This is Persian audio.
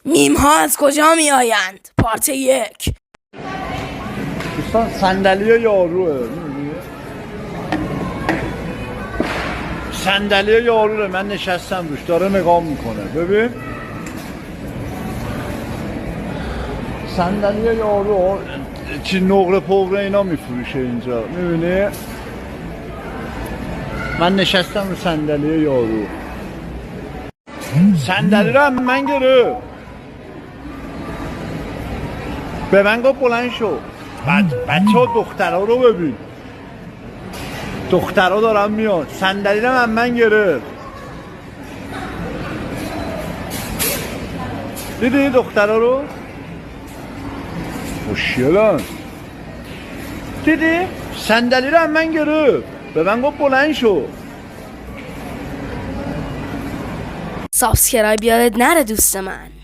میم ها از کجا می آیند؟ پارت 1. دوستان صندلی یاروه، می‌بینی؟ صندلی یاروه، من نشستم روش، داره نگاه میکنه. ببین صندلی یارو چی نقره پقره اینا میفروشه اینجا، میبینی؟ من نشستم رو صندلی یارو. صندلی رو هم من گرفت، به من گفت بلند شو. بچه ها دخترها رو ببین، دخترها دارم میاد. صندلی رو هم من گرفت، دیدی دخترها رو؟ خوشگلن، دیدی؟ صندلی رو هم من گرفت، به من گفت بلند شو. سابسکرایب یادت نره دوست من.